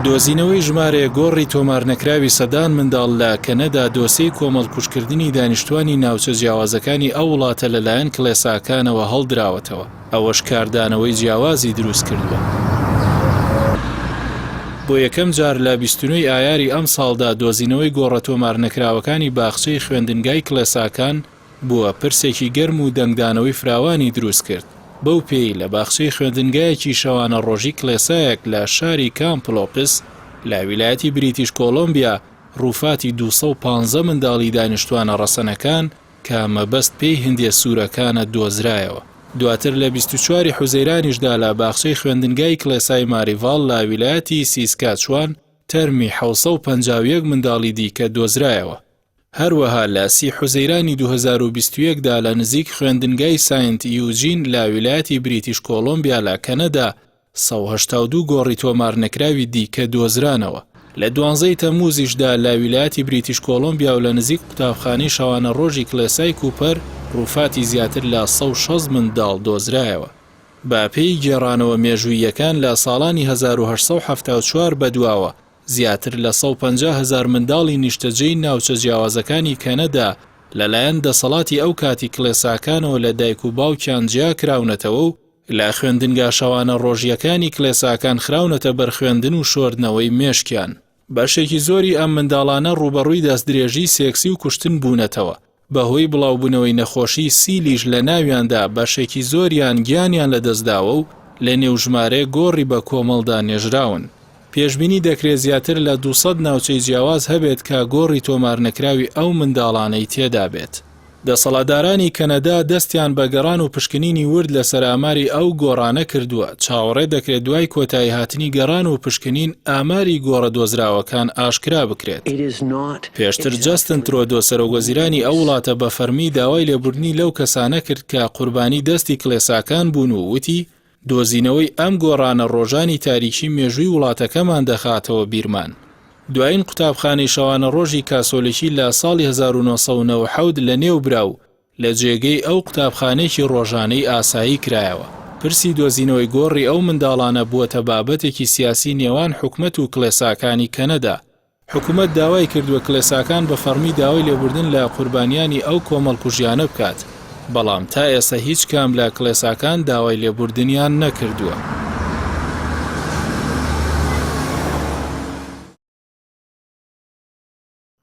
دۆزینەوەی ژمارە گۆڕی تۆمارنەکراوی سەدان منداڵ لە کەنەدا دۆسەی کۆمەڵکوژکردنی دانیشتوانی ناوچە جیاوازەکانی ئەو وڵاتە لەلایەن کڵێساکانەوە هەڵدراوەتەوە. ئەوەش کاردانەوەی جیاوازی دروست کردووە. بۆ یەکەم جار لە 29 ئایاری ئەم ساڵدا دۆزینەوەی گۆڕە تۆمارنەکراوەکانی باخچەی خوێندنگای کڵێساکان بووە پرسێکی گەرم و دەنگدانەوەی فراوانی دروست کرد. بەو پێی لە باخچەی خوێندنگایەکی شەوانە ڕۆژی کڵێسایەک لە شاری کامپلۆپس لە ویلایەتی بریتیش کۆلۆمبیا ڕووفاتی 215 منداڵی دانیشتوانە ڕەسەنەکان کە مەبەست پێی هندێ سوورەکانە دۆزرایەوە. دواتر لە 24 حوزەیرانیشدا لە باخچەی خوێندنگای کڵێسای ماریڤاڵ لە ویلایەتی سیسکاتچوان تەرمی 751 منداڵی دیکە دۆزرایەوە. هەروەها لە 30 حوزەیرانی 2021دا لە نزیک خوێندنگای ساینت یوجین لە ویلایەتی بریتیش کۆلۆمبیا لە کەنەدا 182 گۆڕی تۆمارنەکراوی دیکە دۆزرانەوە. لە 12 تەمووزیشدا لە ویلایەتی بریتیش کۆلۆمبیا و لە نزیک قوتابخانەی شەوانە ڕۆژی کڵێسای کوپەر ڕووفاتی زیاتر لە 160 منداڵ دۆزرایەوە. با پێی گێڕانەوە مێژوویەکان لە ساڵانی 1874 بەدواوە زیاتر لە 150,000 منداڵی نیشتەجێی ناوچە جیاوازەکانی کەنەدا لەلایەن دەسەڵاتی ئەو کاتی کڵێساکانەوە لە دایک و باوکیان جیا کراونەتەوە و لە خوێندنگا شەوانە ڕۆژیەکانی کڵێساکان خراونەتە بەرخوێندن و شۆردنەوەی مێشکیان. بەشێکی زۆری ئەم منداڵانە ڕوبەڕووی دەستدرێژی سێکسی و کوشتن بوونەتەوە. بەهۆی بڵاوبوونەوەی نەخۆشی سیلیش لە ناویاندا بەشێکی زۆریان گیانیان لەدەستداوە و لە نێوژمارە گۆڕی بە کۆمەڵدا نێژراون. پێشبینی دەکرێت زیاتر لە 200 ناوچەی جیاواز هەبێت کە گۆڕی تۆمارنەکراوی ئەو منداڵانەی تێدا بێت. دەسەڵاتدارانی کەنەدا دەستیان بە گەڕان و پشکنینی ورد لە سەراماری ئەو گۆڕانە کردووە. چاوەڕێ دەکرێت دوای کۆتایی هاتنی گەڕان و پشکنین ئاماری گۆڕە دۆزراوەکان ئاشکرا بکرێت. پێشتر جەستن ترۆدۆ سەرۆگوەزیرانی ئەو وڵاتە بە فەرمی داوای لێبوردنی لەو کەسانە کرد کە قوربانی دەستی کڵێساکان بوون و وتی دۆزینەوەی ئەم گۆڕانە ڕۆژانی تاریکی مێژووی وڵاتەکەمان دەخاتەوە بیرمان. دوایین قوتابخانەی شەوانە ڕۆژی کاسۆلێکی لە ساڵی 1997 لە نێو براو لە جێگەی ئەو قوتابخانەیەکی ڕۆژانەی ئاسایی کرایەوە. پرسی دۆزینەوەی گۆڕی ئەو منداڵانە بووەتە بابەتێکی سیاسی نێوان حکومەت و کڵێساکانی کەنەدا. حکومەت داوای کردووە کڵێساکان بە فەرمی داوای لێبوردن لە قوربانیانی ئەو کۆمەڵکوژیانە بکات. بەڵام تا ئێستا هیچ کام لە کڵێساکان داوای لێبوردنیان نەکردووە.